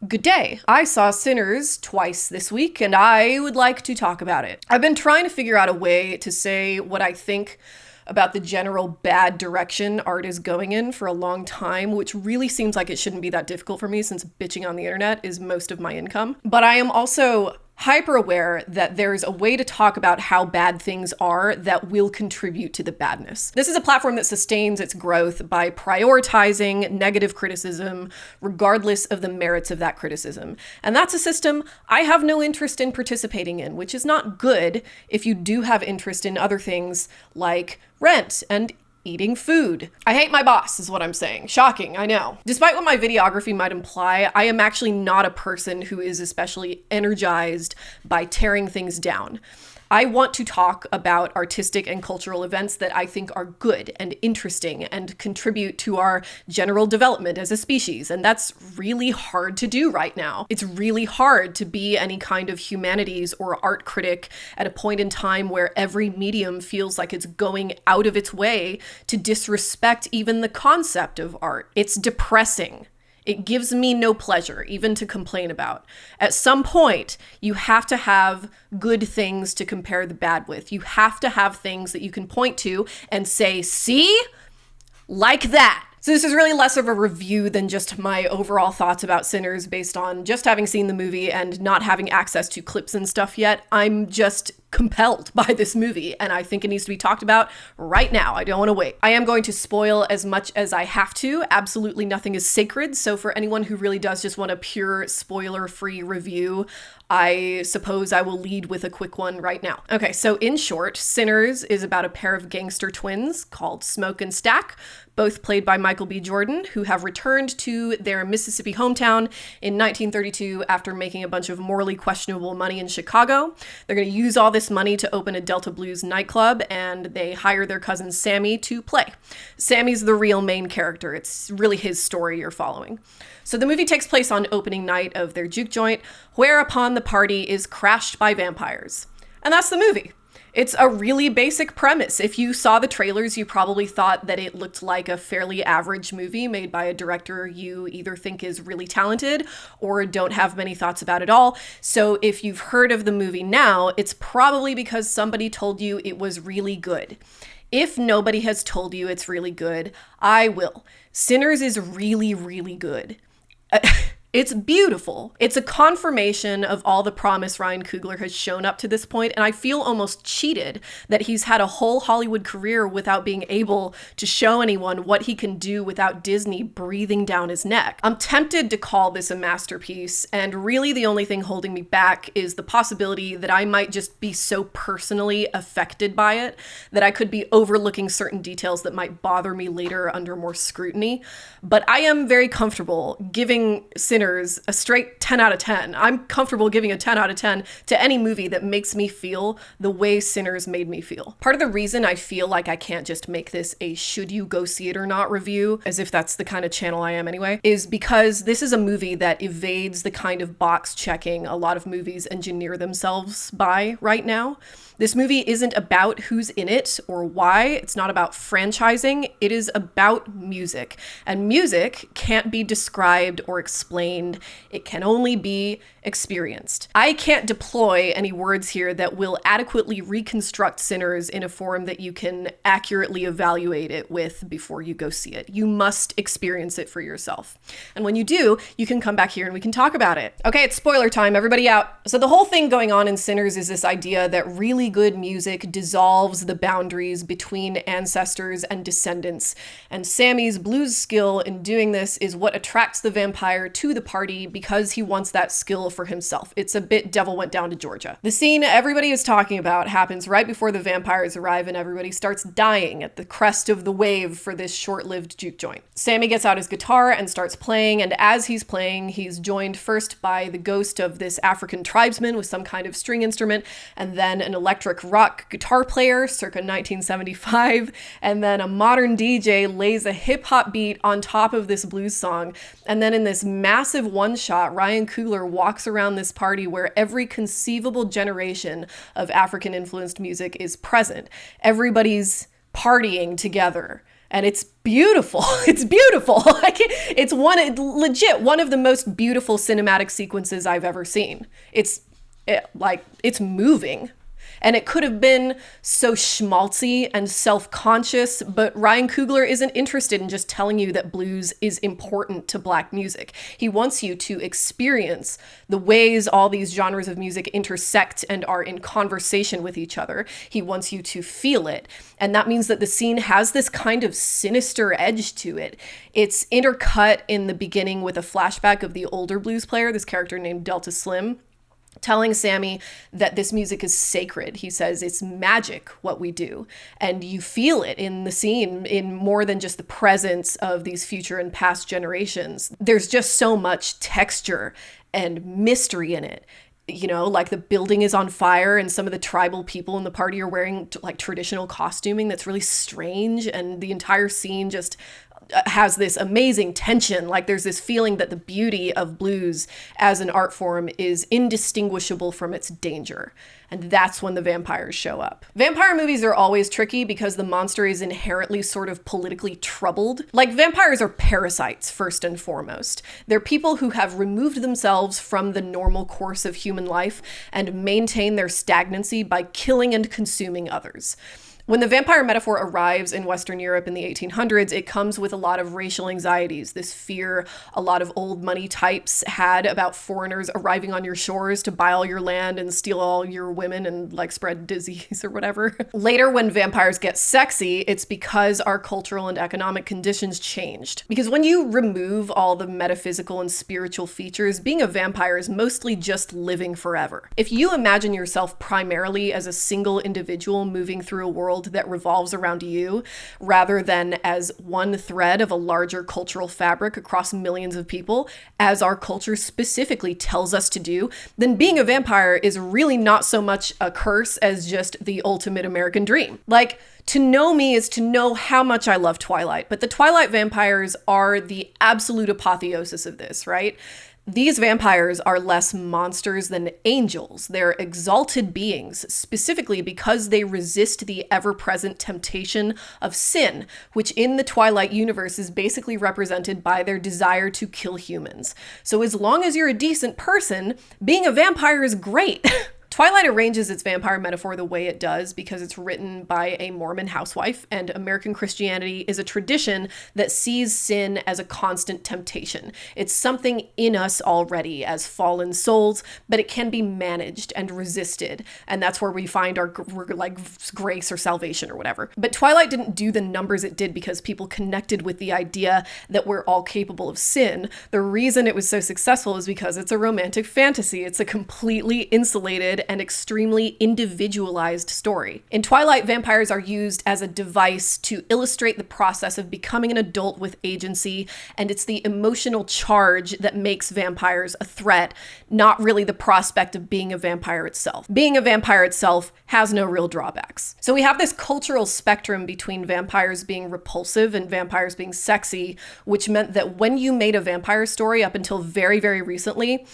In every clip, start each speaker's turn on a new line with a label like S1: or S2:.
S1: Good day. I saw Sinners twice this week, and I would like to talk about it. I've been trying to figure out a way to say what I think about the general bad direction art is going in for a long time, which really seems like it shouldn't be that difficult for me since bitching on the internet is most of my income. But I am also hyper aware that there's a way to talk about how bad things are that will contribute to the badness. This is a platform that sustains its growth by prioritizing negative criticism regardless of the merits of that criticism. And that's a system I have no interest in participating in, which is not good if you do have interest in other things like rent and eating food. I hate my boss is what I'm saying. Shocking, I know. Despite what my videography might imply, I am actually not a person who is especially energized by tearing things down. I want to talk about artistic and cultural events that I think are good and interesting and contribute to our general development as a species. And that's really hard to do right now. It's really hard to be any kind of humanities or art critic at a point in time where every medium feels like it's going out of its way to disrespect even the concept of art. It's depressing. It gives me no pleasure, even to complain about. At some point, you have to have good things to compare the bad with. You have to have things that you can point to and say, see? Like that. So this is really less of a review than just my overall thoughts about Sinners based on just having seen the movie and not having access to clips and stuff yet. I'm just compelled by this movie, and I think it needs to be talked about right now. I don't want to wait. I am going to spoil as much as I have to. Absolutely nothing is sacred, so for anyone who really does just want a pure spoiler-free review, I suppose I will lead with a quick one right now. Okay, so in short, Sinners is about a pair of gangster twins called Smoke and Stack, both played by Michael B. Jordan, who have returned to their Mississippi hometown in 1932 after making a bunch of morally questionable money in Chicago. They're going to use all this money to open a Delta Blues nightclub, and they hire their cousin Sammy to play. Sammy's the real main character. It's really his story you're following. So the movie takes place on opening night of their juke joint, whereupon the party is crashed by vampires. And that's the movie. It's a really basic premise. If you saw the trailers, you probably thought that it looked like a fairly average movie made by a director you either think is really talented or don't have many thoughts about at all. So if you've heard of the movie now, it's probably because somebody told you it was really good. If nobody has told you it's really good, I will. Sinners is really, really good. It's beautiful. It's a confirmation of all the promise Ryan Coogler has shown up to this point, and I feel almost cheated that he's had a whole Hollywood career without being able to show anyone what he can do without Disney breathing down his neck. I'm tempted to call this a masterpiece, and really the only thing holding me back is the possibility that I might just be so personally affected by it that I could be overlooking certain details that might bother me later under more scrutiny. But I am very comfortable giving Sinners a straight 10 out of 10. I'm comfortable giving a 10 out of 10 to any movie that makes me feel the way Sinners made me feel. Part of the reason I feel like I can't just make this a should you go see it or not review, as if that's the kind of channel I am anyway, is because this is a movie that evades the kind of box checking a lot of movies engineer themselves by right now. This movie isn't about who's in it or why. It's not about franchising. It is about music. And music can't be described or explained. It can only be experienced. I can't deploy any words here that will adequately reconstruct Sinners in a form that you can accurately evaluate it with before you go see it. You must experience it for yourself. And when you do, you can come back here and we can talk about it. Okay, it's spoiler time. Everybody out. So the whole thing going on in Sinners is this idea that really good music dissolves the boundaries between ancestors and descendants. And Sammy's blues skill in doing this is what attracts the vampire to the party because he wants that skill for himself. It's a bit Devil Went Down to Georgia. The scene everybody is talking about happens right before the vampires arrive and everybody starts dying at the crest of the wave for this short-lived juke joint. Sammy gets out his guitar and starts playing, and as he's playing, he's joined first by the ghost of this African tribesman with some kind of string instrument, and then an electric rock guitar player circa 1975, and then a modern DJ lays a hip-hop beat on top of this blues song, and then in this massive one-shot, Ryan Coogler walks around this party where every conceivable generation of African-influenced music is present. Everybody's partying together. And it's beautiful. It's beautiful. Like it's legit one of the most beautiful cinematic sequences I've ever seen. It's moving. And it could have been so schmaltzy and self-conscious, but Ryan Coogler isn't interested in just telling you that blues is important to Black music. He wants you to experience the ways all these genres of music intersect and are in conversation with each other. He wants you to feel it. And that means that the scene has this kind of sinister edge to it. It's intercut in the beginning with a flashback of the older blues player, this character named Delta Slim, telling Sammy that this music is sacred. He says it's magic what we do. And you feel it in the scene in more than just the presence of these future and past generations. There's just so much texture and mystery in it. You know, like the building is on fire and some of the tribal people in the party are wearing like traditional costuming that's really strange. And the entire scene just has this amazing tension. Like there's this feeling that the beauty of blues as an art form is indistinguishable from its danger. And that's when the vampires show up. Vampire movies are always tricky because the monster is inherently sort of politically troubled. Like vampires are parasites first and foremost. They're people who have removed themselves from the normal course of human life and maintain their stagnancy by killing and consuming others. When the vampire metaphor arrives in Western Europe in the 1800s, it comes with a lot of racial anxieties, this fear a lot of old money types had about foreigners arriving on your shores to buy all your land and steal all your women and like spread disease or whatever. Later, when vampires get sexy, it's because our cultural and economic conditions changed. Because when you remove all the metaphysical and spiritual features, being a vampire is mostly just living forever. If you imagine yourself primarily as a single individual moving through a world that revolves around you rather than as one thread of a larger cultural fabric across millions of people, as our culture specifically tells us to do, then being a vampire is really not so much a curse as just the ultimate American dream. Like, to know me is to know how much I love Twilight, but the Twilight vampires are the absolute apotheosis of this, right? These vampires are less monsters than angels. They're exalted beings, specifically because they resist the ever-present temptation of sin, which in the Twilight universe is basically represented by their desire to kill humans. So as long as you're a decent person, being a vampire is great. Twilight arranges its vampire metaphor the way it does because it's written by a Mormon housewife, and American Christianity is a tradition that sees sin as a constant temptation. It's something in us already as fallen souls, but it can be managed and resisted, and that's where we find our like grace or salvation or whatever. But Twilight didn't do the numbers it did because people connected with the idea that we're all capable of sin. The reason it was so successful is because it's a romantic fantasy. It's a completely insulated and extremely individualized story. In Twilight, vampires are used as a device to illustrate the process of becoming an adult with agency, and it's the emotional charge that makes vampires a threat, not really the prospect of being a vampire itself. Being a vampire itself has no real drawbacks. So we have this cultural spectrum between vampires being repulsive and vampires being sexy, which meant that when you made a vampire story up until very, very recently,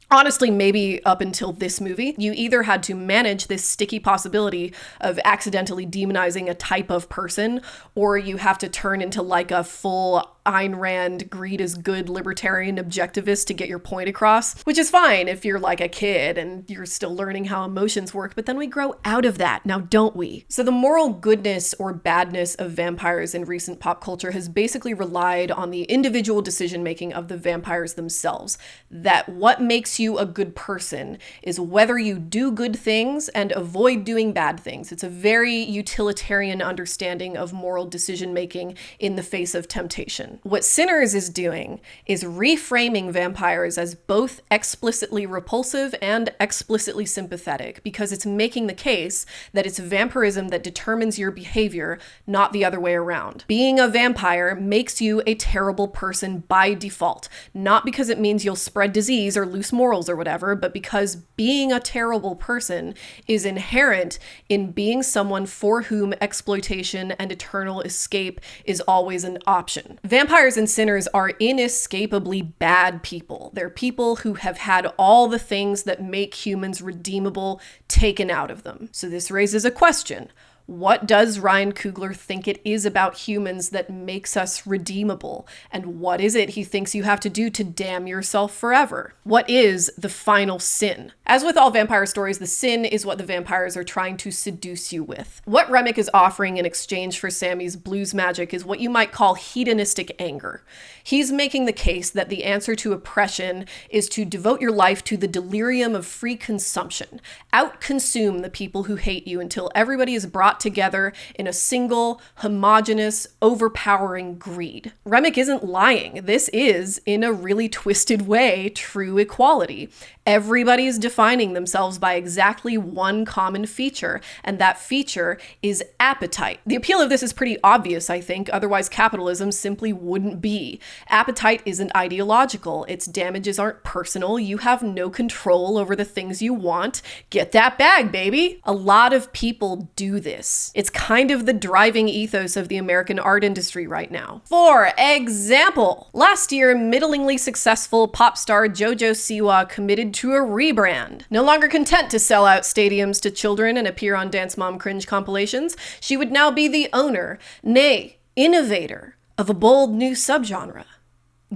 S1: honestly, maybe up until this movie, you either had to manage this sticky possibility of accidentally demonizing a type of person, or you have to turn into like a full Ayn Rand, greed is good libertarian objectivist to get your point across, which is fine if you're like a kid and you're still learning how emotions work, but then we grow out of that, now don't we? So the moral goodness or badness of vampires in recent pop culture has basically relied on the individual decision-making of the vampires themselves. That what makes you a good person is whether you do good things and avoid doing bad things. It's a very utilitarian understanding of moral decision-making in the face of temptation. What Sinners is doing is reframing vampires as both explicitly repulsive and explicitly sympathetic, because it's making the case that it's vampirism that determines your behavior, not the other way around. Being a vampire makes you a terrible person by default, not because it means you'll spread disease or loose morals or whatever, but because being a terrible person is inherent in being someone for whom exploitation and eternal escape is always an option. Vampires and sinners are inescapably bad people. They're people who have had all the things that make humans redeemable taken out of them. So this raises a question. What does Ryan Coogler think it is about humans that makes us redeemable? And what is it he thinks you have to do to damn yourself forever? What is the final sin? As with all vampire stories, the sin is what the vampires are trying to seduce you with. What Remick is offering in exchange for Sammy's blues magic is what you might call hedonistic anger. He's making the case that the answer to oppression is to devote your life to the delirium of free consumption. Out-consume the people who hate you until everybody is brought together in a single, homogeneous, overpowering greed. Remick isn't lying. This is, in a really twisted way, true equality. Everybody's defining themselves by exactly one common feature, and that feature is appetite. The appeal of this is pretty obvious, I think, otherwise capitalism simply wouldn't be. Appetite isn't ideological. Its damages aren't personal. You have no control over the things you want. Get that bag, baby! A lot of people do this. It's kind of the driving ethos of the American art industry right now. For example, last year, middlingly successful pop star JoJo Siwa committed to a rebrand. No longer content to sell out stadiums to children and appear on Dance Mom Cringe compilations, she would now be the owner, nay, innovator, of a bold new subgenre,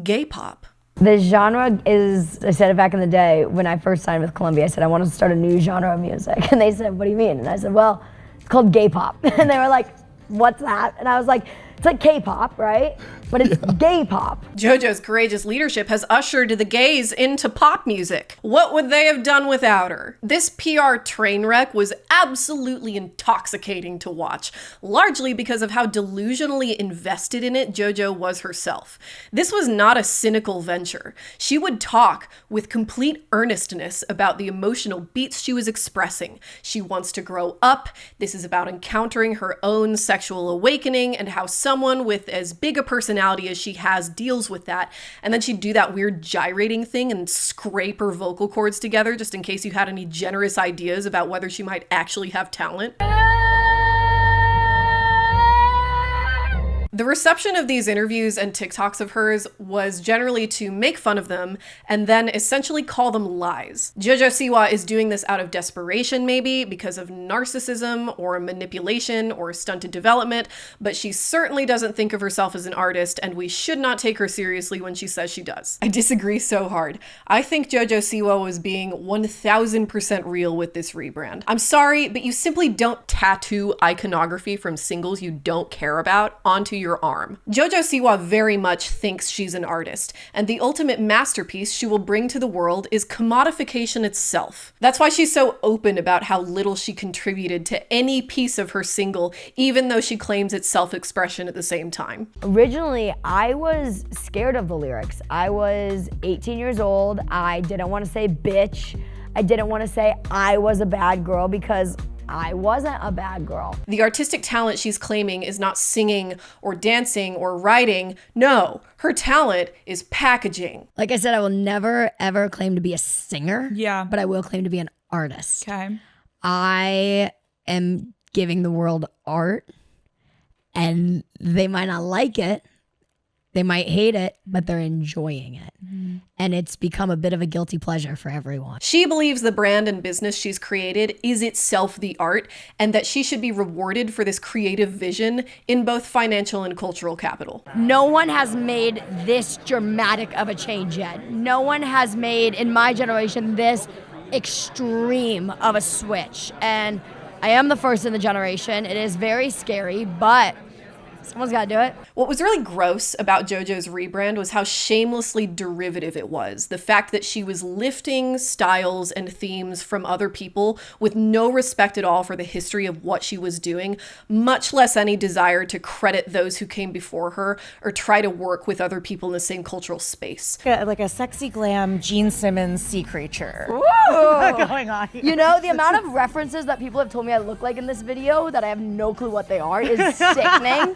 S1: gay pop.
S2: The genre is, I said it back in the day when I first signed with Columbia, I said I wanted to start a new genre of music. And they said, what do you mean? And I said, well, it's called gay pop. And they were like, what's that? And I was like, it's like K-pop, right? But it's gay pop.
S1: JoJo's courageous leadership has ushered the gays into pop music. What would they have done without her? This PR train wreck was absolutely intoxicating to watch, largely because of how delusionally invested in it JoJo was herself. This was not a cynical venture. She would talk with complete earnestness about the emotional beats she was expressing. She wants to grow up. This is about encountering her own sexual awakening and how someone with as big a personality as she has deals with that. And then she'd do that weird gyrating thing and scrape her vocal cords together just in case you had any generous ideas about whether she might actually have talent. The reception of these interviews and TikToks of hers was generally to make fun of them and then essentially call them lies. JoJo Siwa is doing this out of desperation, maybe because of narcissism or manipulation or stunted development, but she certainly doesn't think of herself as an artist, and we should not take her seriously when she says she does. I disagree so hard. I think JoJo Siwa was being 1000% real with this rebrand. I'm sorry, but you simply don't tattoo iconography from singles you don't care about onto your arm. JoJo Siwa very much thinks she's an artist, and the ultimate masterpiece she will bring to the world is commodification itself. That's why she's so open about how little she contributed to any piece of her single, even though she claims it's self-expression at the same time.
S2: Originally, I was scared of the lyrics. I was 18 years old. I didn't want to say bitch. I didn't want to say I was a bad girl because I wasn't a bad girl.
S1: The artistic talent she's claiming is not singing or dancing or writing. No, her talent is packaging.
S2: Like I said, I will never ever claim to be a singer.
S3: Yeah.
S2: But I will claim to be an artist.
S3: Okay.
S2: I am giving the world art, and they might not like it. They might hate it, but they're enjoying it. Mm-hmm. And it's become a bit of a guilty pleasure for everyone.
S1: She believes the brand and business she's created is itself the art, and that she should be rewarded for this creative vision in both financial and cultural capital.
S2: No one has made this dramatic of a change yet. No one has made, in my generation, this extreme of a switch. And I am the first in the generation. It is very scary, but someone's got to do it.
S1: What was really gross about JoJo's rebrand was how shamelessly derivative it was. The fact that she was lifting styles and themes from other people with no respect at all for the history of what she was doing, much less any desire to credit those who came before her or try to work with other people in the same cultural space.
S4: Like a sexy glam Gene Simmons sea creature.
S2: Going on here. You know, the amount of references that people have told me I look like in this video that I have no clue what they are is sickening.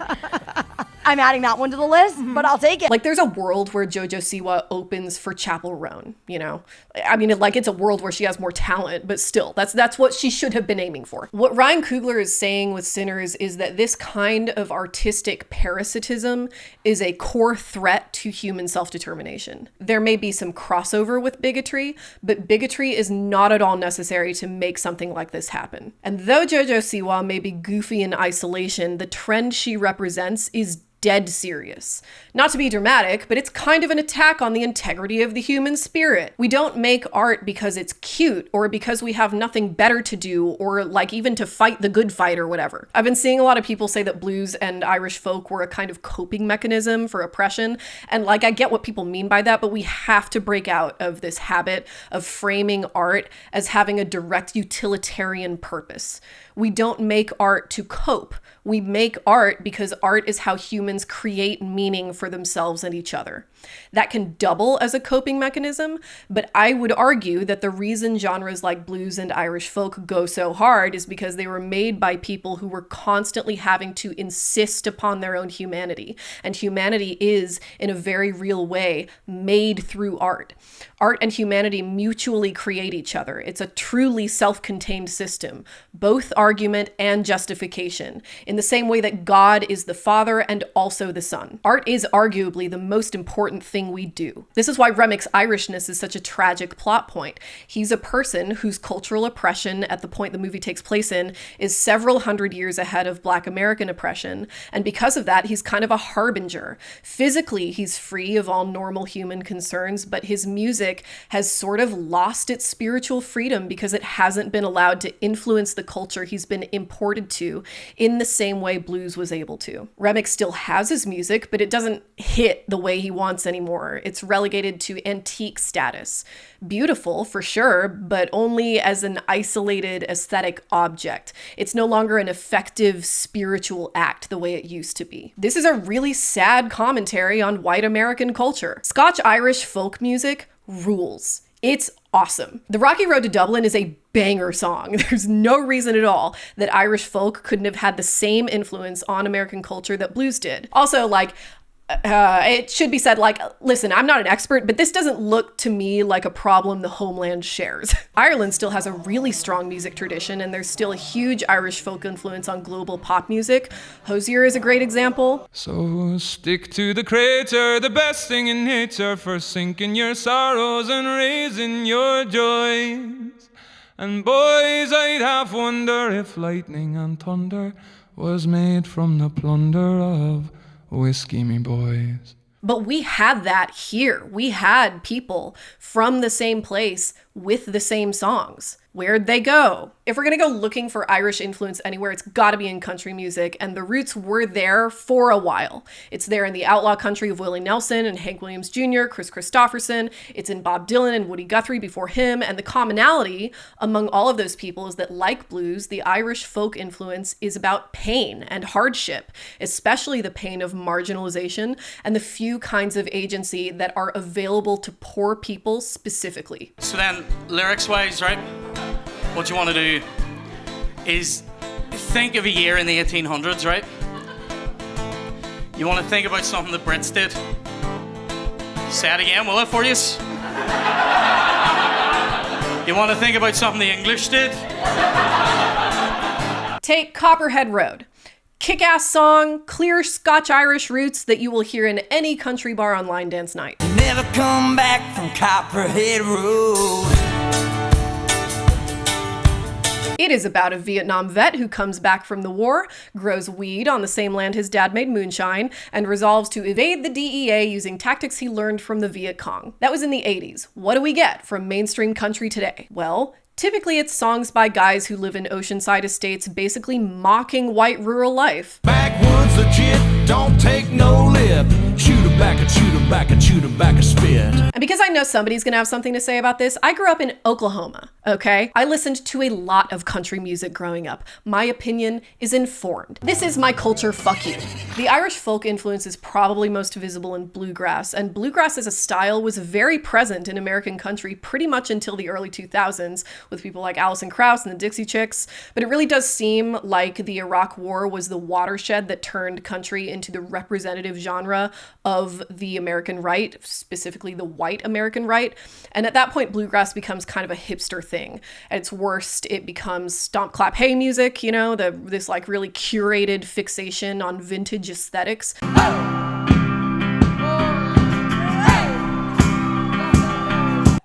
S2: I'm adding that one to the list, but I'll take it.
S1: Like, there's a world where JoJo Siwa opens for Chapel Roan, you know? I mean, it's a world where she has more talent, but still, that's what she should have been aiming for. What Ryan Coogler is saying with Sinners is that this kind of artistic parasitism is a core threat to human self-determination. There may be some crossover with bigotry, but bigotry is not at all necessary to make something like this happen. And though JoJo Siwa may be goofy in isolation, the trend she represents is dead serious. Not to be dramatic, but it's kind of an attack on the integrity of the human spirit. We don't make art because it's cute or because we have nothing better to do or even to fight the good fight or whatever. I've been seeing a lot of people say that blues and Irish folk were a kind of coping mechanism for oppression. And I get what people mean by that, but we have to break out of this habit of framing art as having a direct utilitarian purpose. We don't make art to cope. We make art because art is how humans create meaning for themselves and each other. That can double as a coping mechanism, but I would argue that the reason genres like blues and Irish folk go so hard is because they were made by people who were constantly having to insist upon their own humanity. And humanity is, in a very real way, made through art. Art and humanity mutually create each other. It's a truly self-contained system, both argument and justification, in the same way that God is the Father and also the Son. Art is arguably the most important thing we do. This is why Remy's Irishness is such a tragic plot point. He's a person whose cultural oppression at the point the movie takes place in is several hundred years ahead of Black American oppression, and because of that, he's kind of a harbinger. Physically, he's free of all normal human concerns, but his music has sort of lost its spiritual freedom because it hasn't been allowed to influence the culture he's been imported to in the same way blues was able to. Remy still has his music, but it doesn't hit the way he wants anymore. It's relegated to antique status. Beautiful, for sure, but only as an isolated aesthetic object. It's no longer an effective spiritual act the way it used to be. This is a really sad commentary on white American culture. Scotch-Irish folk music rules. It's awesome. The Rocky Road to Dublin is a banger song. There's no reason at all that Irish folk couldn't have had the same influence on American culture that blues did. Also, it should be said, listen, I'm not an expert, but this doesn't look to me like a problem the homeland shares. Ireland still has a really strong music tradition, and there's still a huge Irish folk influence on global pop music. Hozier is a great example.
S3: So stick to the crater, the best thing in nature, for sinking your sorrows and raising your joys. And boys, I'd half wonder if lightning and thunder was made from the plunder of whiskey, me boys.
S1: But we had that here. We had people from the same place with the same songs. Where'd they go? If we're gonna go looking for Irish influence anywhere, it's gotta be in country music, and the roots were there for a while. It's there in the outlaw country of Willie Nelson and Hank Williams Jr., Chris Christopherson. It's in Bob Dylan and Woody Guthrie before him, and the commonality among all of those people is that, like blues, the Irish folk influence is about pain and hardship, especially the pain of marginalization and the few kinds of agency that are available to poor people specifically.
S5: So then, lyrics-wise, right? What you want to do is think of a year in the 1800s, right? You want to think about something the Brits did. Say it again, will it, for you? You want to think about something the English did?
S1: Take Copperhead Road. Kick-ass song, clear Scotch-Irish roots that you will hear in any country bar on line dance night.
S6: Never come back from Copperhead Road.
S1: It is about a Vietnam vet who comes back from the war, grows weed on the same land his dad made moonshine, and resolves to evade the DEA using tactics he learned from the Viet Cong. That was in the 80s. What do we get from mainstream country today? Well, typically it's songs by guys who live in oceanside estates basically mocking white rural life.
S7: Backwoods legit, don't take no lip. Shoot 'em back and shoot 'em back and shoot 'em back a spit.
S1: And because I know somebody's gonna have something to say about this, I grew up in Oklahoma, okay? I listened to a lot of country music growing up. My opinion is informed. This is my culture, fuck you. The Irish folk influence is probably most visible in bluegrass, and bluegrass as a style was very present in American country pretty much until the early 2000s, with people like Alison Krauss and the Dixie Chicks, but it really does seem like the Iraq War was the watershed that turned turned country into the representative genre of the American right, specifically the white American right. And at that point, bluegrass becomes kind of a hipster thing. At its worst, it becomes stomp, clap, hey music, you know, this like really curated fixation on vintage aesthetics.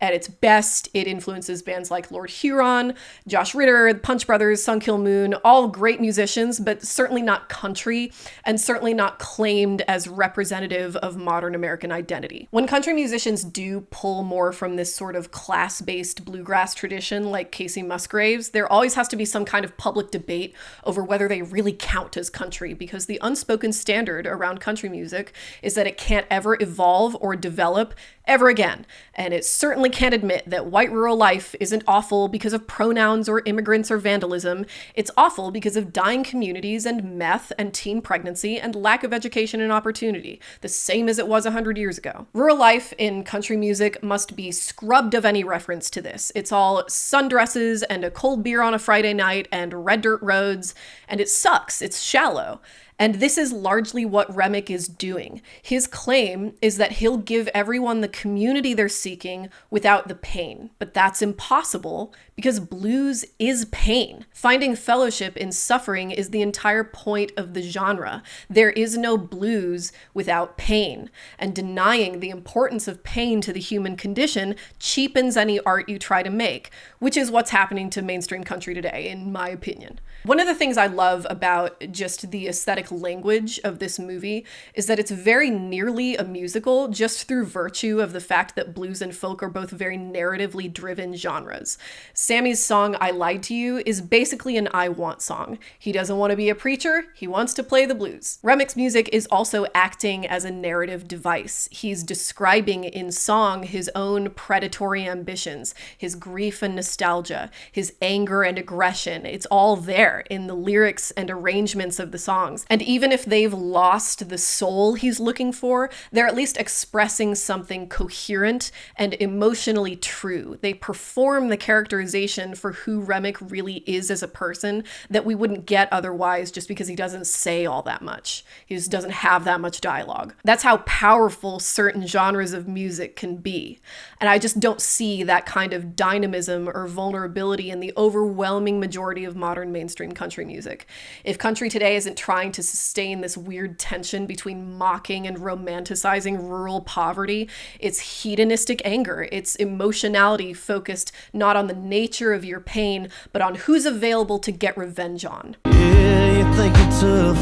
S1: At its best, it influences bands like Lord Huron, Josh Ritter, the Punch Brothers, Sun Kil Moon, all great musicians, but certainly not country, and certainly not claimed as representative of modern American identity. When country musicians do pull more from this sort of class-based bluegrass tradition, like Casey Musgraves, there always has to be some kind of public debate over whether they really count as country, because the unspoken standard around country music is that it can't ever evolve or develop ever again. And it certainly can't admit that white rural life isn't awful because of pronouns or immigrants or vandalism. It's awful because of dying communities and meth and teen pregnancy and lack of education and opportunity, the same as it was 100 years ago. Rural life in country music must be scrubbed of any reference to this. It's all sundresses and a cold beer on a Friday night and red dirt roads, and it sucks. It's shallow. And this is largely what Remick is doing. His claim is that he'll give everyone the community they're seeking without the pain. But that's impossible because blues is pain. Finding fellowship in suffering is the entire point of the genre. There is no blues without pain. And denying the importance of pain to the human condition cheapens any art you try to make, which is what's happening to mainstream country today, in my opinion. One of the things I love about just the aesthetic language of this movie is that it's very nearly a musical just through virtue of the fact that blues and folk are both very narratively driven genres. Sammy's song, I Lied to You, is basically an I Want song. He doesn't want to be a preacher, he wants to play the blues. Remick's music is also acting as a narrative device. He's describing in song his own predatory ambitions, his grief and nostalgia, his anger and aggression. It's all there in the lyrics and arrangements of the songs. And even if they've lost the soul he's looking for, they're at least expressing something coherent and emotionally true. They perform the characterization for who Remick really is as a person that we wouldn't get otherwise just because he doesn't say all that much. He just doesn't have that much dialogue. That's how powerful certain genres of music can be. And I just don't see that kind of dynamism or vulnerability in the overwhelming majority of modern mainstream country music. If country today isn't trying to sustain this weird tension between mocking and romanticizing rural poverty, it's hedonistic anger. It's emotionality focused not on the nature of your pain, but on who's available to get revenge on.
S7: Yeah, you think it's tough.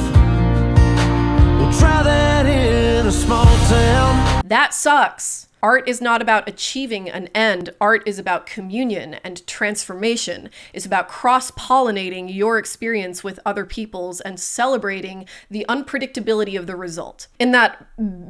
S7: We'll try that in a small town.
S1: That sucks. Art is not about achieving an end. Art is about communion and transformation. It's about cross-pollinating your experience with other people's and celebrating the unpredictability of the result. In that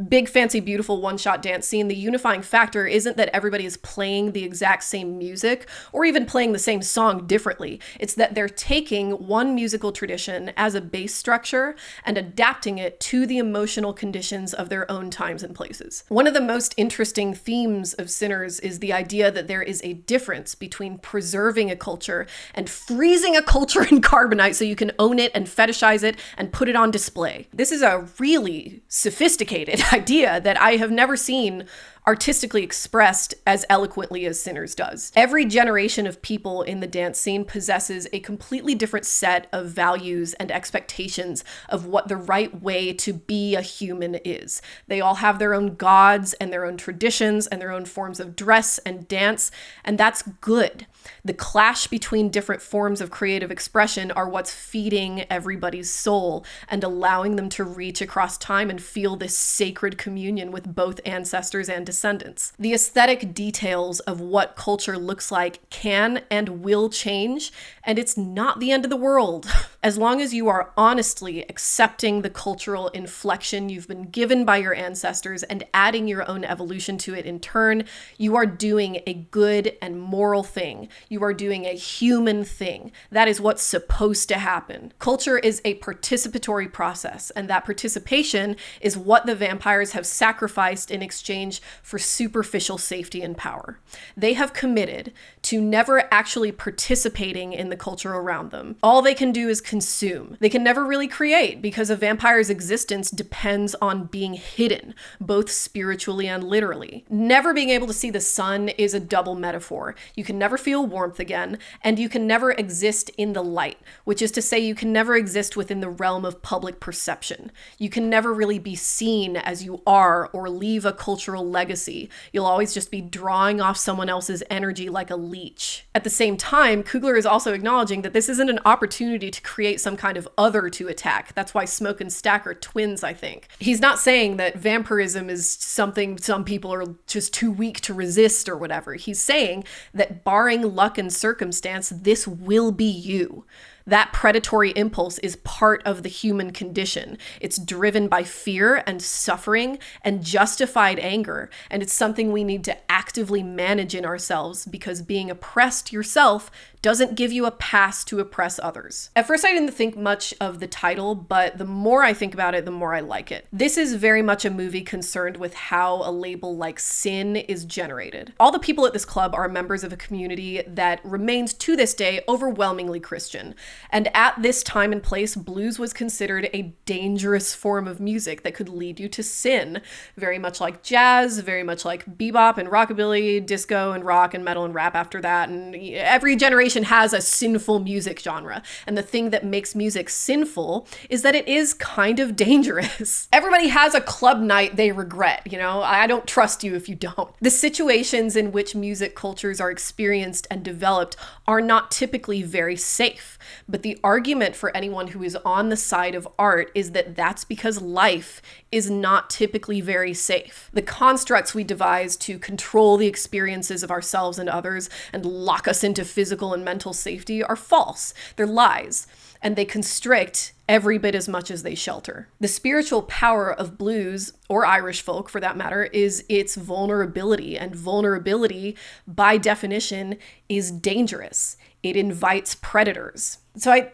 S1: big, fancy, beautiful one-shot dance scene, the unifying factor isn't that everybody is playing the exact same music or even playing the same song differently. It's that they're taking one musical tradition as a base structure and adapting it to the emotional conditions of their own times and places. One of the most interesting themes of Sinners is the idea that there is a difference between preserving a culture and freezing a culture in carbonite so you can own it and fetishize it and put it on display. This is a really sophisticated idea that I have never seen artistically expressed as eloquently as Sinners does. Every generation of people in the dance scene possesses a completely different set of values and expectations of what the right way to be a human is. They all have their own gods and their own traditions and their own forms of dress and dance, and that's good. The clash between different forms of creative expression are what's feeding everybody's soul and allowing them to reach across time and feel this sacred communion with both ancestors and descendants. The aesthetic details of what culture looks like can and will change, and it's not the end of the world. As long as you are honestly accepting the cultural inflection you've been given by your ancestors and adding your own evolution to it in turn, you are doing a good and moral thing. You are doing a human thing. That is what's supposed to happen. Culture is a participatory process, and that participation is what the vampires have sacrificed in exchange for superficial safety and power. They have committed to never actually participating in the culture around them. All they can do is consume. They can never really create because a vampire's existence depends on being hidden, both spiritually and literally. Never being able to see the sun is a double metaphor. You can never feel warmth again, and you can never exist in the light, which is to say you can never exist within the realm of public perception. You can never really be seen as you are or leave a cultural legacy. You'll always just be drawing off someone else's energy like a leech. At the same time, Coogler is also acknowledging that this isn't an opportunity to create some kind of other to attack. That's why Smoke and Stack are twins, I think. He's not saying that vampirism is something some people are just too weak to resist or whatever. He's saying that barring luck and circumstance, this will be you. That predatory impulse is part of the human condition. It's driven by fear and suffering and justified anger, and it's something we need to actively manage in ourselves because being oppressed yourself doesn't give you a pass to oppress others. At first, I didn't think much of the title, but the more I think about it, the more I like it. This is very much a movie concerned with how a label like sin is generated. All the people at this club are members of a community that remains to this day overwhelmingly Christian. And at this time and place, blues was considered a dangerous form of music that could lead you to sin, very much like jazz, very much like bebop and rockabilly, disco and rock and metal and rap after that. And every generation has a sinful music genre. And the thing that makes music sinful is that it is kind of dangerous. Everybody has a club night they regret, I don't trust you if you don't. The situations in which music cultures are experienced and developed are not typically very safe. But the argument for anyone who is on the side of art is that that's because life is not typically very safe. The constructs we devise to control the experiences of ourselves and others and lock us into physical and mental safety are false. They're lies, and they constrict every bit as much as they shelter. The spiritual power of blues, or Irish folk for that matter, is its vulnerability, and vulnerability, by definition, is dangerous. It invites predators. The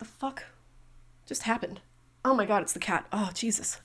S1: fuck just happened? Oh my God, it's the cat. Oh, Jesus.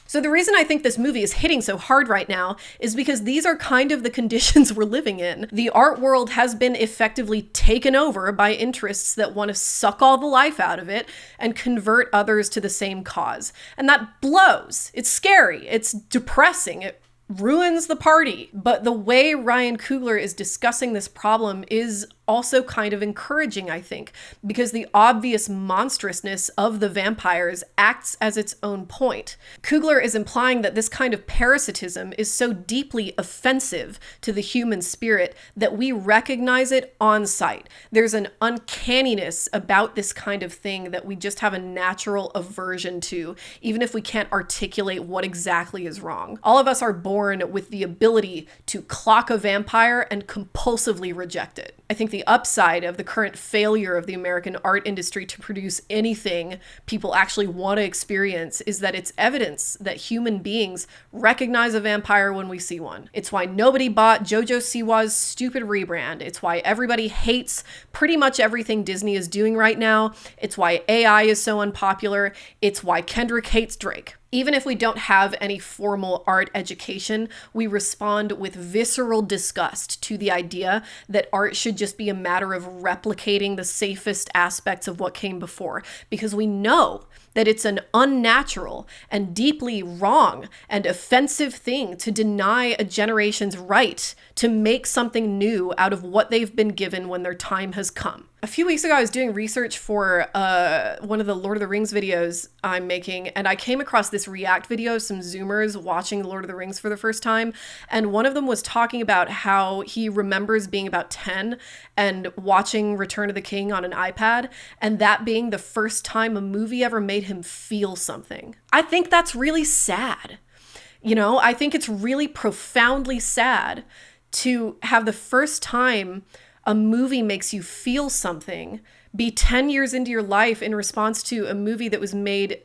S1: So the reason I think this movie is hitting so hard right now is because these are kind of the conditions we're living in. The art world has been effectively taken over by interests that want to suck all the life out of it and convert others to the same cause. And that blows. It's scary. It's depressing. It ruins the party. But the way Ryan Coogler is discussing this problem is also kind of encouraging, I think, because the obvious monstrousness of the vampires acts as its own point. Coogler is implying that this kind of parasitism is so deeply offensive to the human spirit that we recognize it on sight. There's an uncanniness about this kind of thing that we just have a natural aversion to, even if we can't articulate what exactly is wrong. All of us are born with the ability to clock a vampire and compulsively reject it. I think the upside of the current failure of the American art industry to produce anything people actually want to experience is that it's evidence that human beings recognize a vampire when we see one. It's why nobody bought Jojo Siwa's stupid rebrand. It's why everybody hates pretty much everything Disney is doing right now. It's why AI is so unpopular. It's why Kendrick hates Drake. Even if we don't have any formal art education, we respond with visceral disgust to the idea that art should just be a matter of replicating the safest aspects of what came before, because we know that it's an unnatural and deeply wrong and offensive thing to deny a generation's right to make something new out of what they've been given when their time has come. A few weeks ago, I was doing research for one of the Lord of the Rings videos I'm making, and I came across this react video of some Zoomers watching The Lord of the Rings for the first time, and one of them was talking about how he remembers being about 10 and watching Return of the King on an iPad, and that being the first time a movie ever made him feel something. I think that's really sad. I think it's really profoundly sad to have the first time a movie makes you feel something be 10 years into your life in response to a movie that was made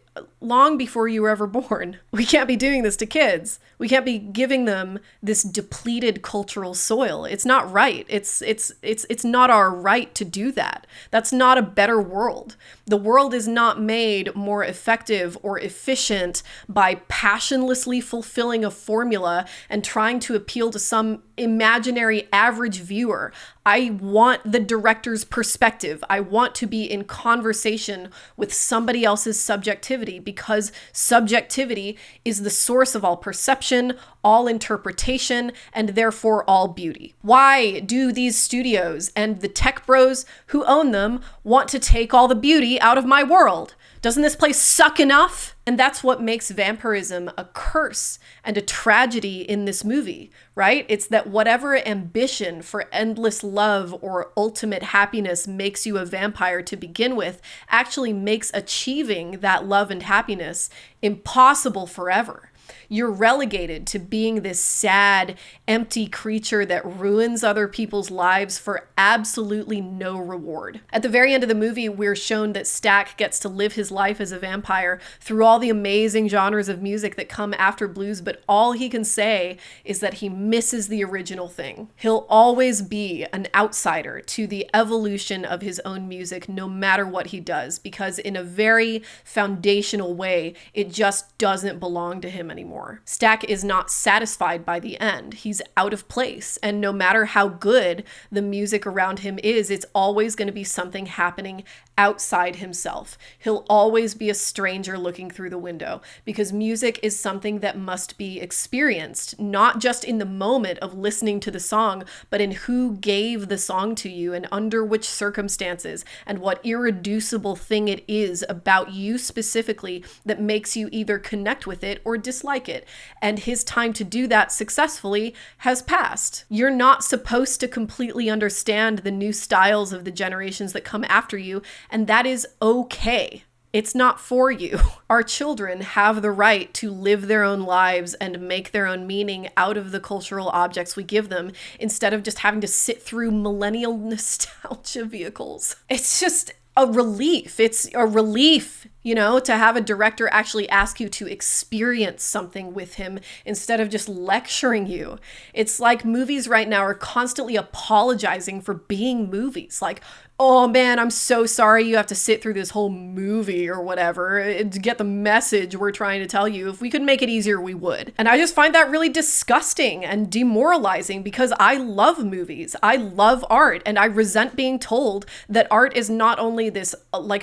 S1: long before you were ever born. We can't be doing this to kids. We can't be giving them this depleted cultural soil. It's not right. It's not our right to do that. That's not a better world. The world is not made more effective or efficient by passionlessly fulfilling a formula and trying to appeal to some imaginary average viewer. I want the director's perspective. I want to be in conversation with somebody else's subjectivity, because subjectivity is the source of all perception, all interpretation, and therefore all beauty. Why do these studios and the tech bros who own them want to take all the beauty out of my world? Doesn't this place suck enough? And that's what makes vampirism a curse and a tragedy in this movie, right? It's that whatever ambition for endless love or ultimate happiness makes you a vampire to begin with actually makes achieving that love and happiness impossible forever. You're relegated to being this sad, empty creature that ruins other people's lives for absolutely no reward. At the very end of the movie, we're shown that Stack gets to live his life as a vampire through all the amazing genres of music that come after blues, but all he can say is that he misses the original thing. He'll always be an outsider to the evolution of his own music, no matter what he does, because in a very foundational way, it just doesn't belong to him anymore. Stack is not satisfied by the end. He's out of place. And no matter how good the music around him is, it's always going to be something happening outside himself. He'll always be a stranger looking through the window, because music is something that must be experienced, not just in the moment of listening to the song, but in who gave the song to you and under which circumstances, and what irreducible thing it is about you specifically that makes you either connect with it or dislike it. And his time to do that successfully has passed. You're not supposed to completely understand the new styles of the generations that come after you, and that is okay. It's not for you. Our children have the right to live their own lives and make their own meaning out of the cultural objects we give them, instead of just having to sit through millennial nostalgia vehicles. It's just a relief. It's a relief, to have a director actually ask you to experience something with him instead of just lecturing you. It's like movies right now are constantly apologizing for being movies. Like, oh man, I'm so sorry you have to sit through this whole movie or whatever to get the message we're trying to tell you. If we could make it easier, we would. And I just find that really disgusting and demoralizing, because I love movies. I love art, and I resent being told that art is not only this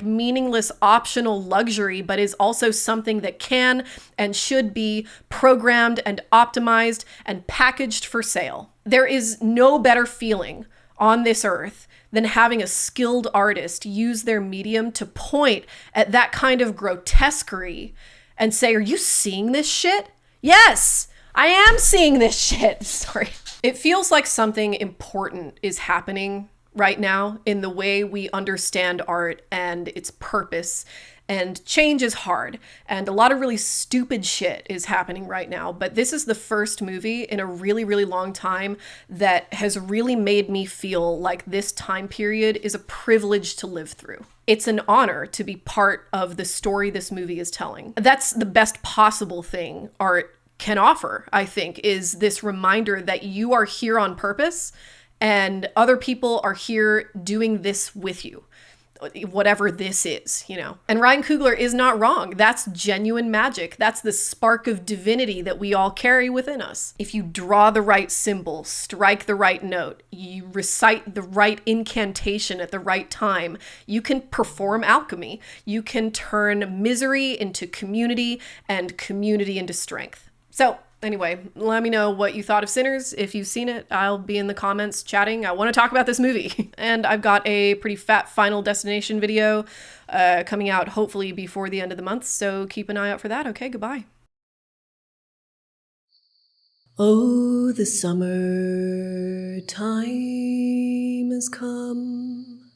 S1: meaningless optional luxury, but is also something that can and should be programmed and optimized and packaged for sale. There is no better feeling on this earth than having a skilled artist use their medium to point at that kind of grotesquerie and say, "Are you seeing this shit?" Yes, I am seeing this shit. Sorry. It feels like something important is happening right now in the way we understand art and its purpose. And change is hard, and a lot of really stupid shit is happening right now. But this is the first movie in a really, really long time that has really made me feel like this time period is a privilege to live through. It's an honor to be part of the story this movie is telling. That's the best possible thing art can offer, I think, is this reminder that you are here on purpose and other people are here doing this with you. Whatever this is, And Ryan Coogler is not wrong. That's genuine magic. That's the spark of divinity that we all carry within us. If you draw the right symbol, strike the right note, you recite the right incantation at the right time, you can perform alchemy. You can turn misery into community and community into strength. So, anyway, let me know what you thought of Sinners. If you've seen it, I'll be in the comments chatting. I want to talk about this movie. And I've got a pretty fat Final Destination video coming out hopefully before the end of the month, so keep an eye out for that. Okay, goodbye. Oh, the summer time has come,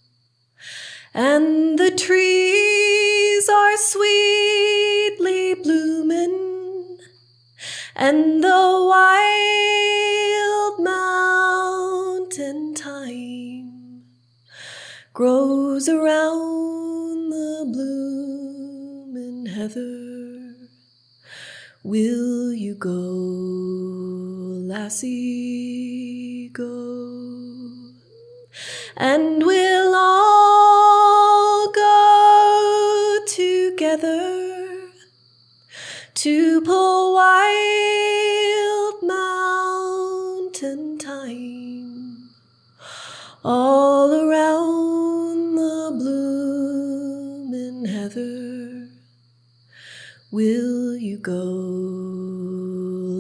S1: and the trees are sweetly blooming, and the wild mountain thyme grows around the blooming heather? Will you go, lassie, go? And we'll all go together to pull wild mountain thyme all around the bloomin' heather. Will you go,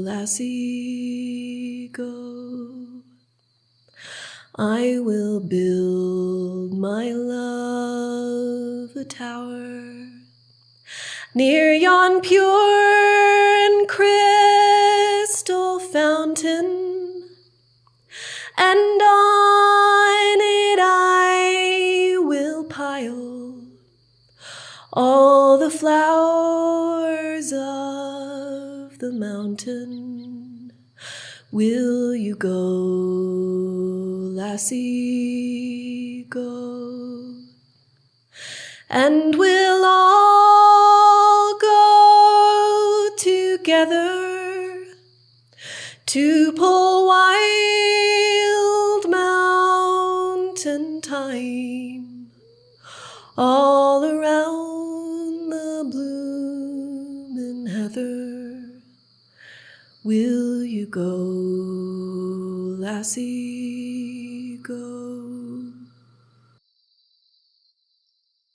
S1: lassie, go? I will build my love a tower near yon pure and crystal fountain, and on it I will pile all the flowers of the mountain. Will you go, lassie, go? And we'll all go together to pull wild mountain thyme all around the bloomin' heather. Will you go, lassie?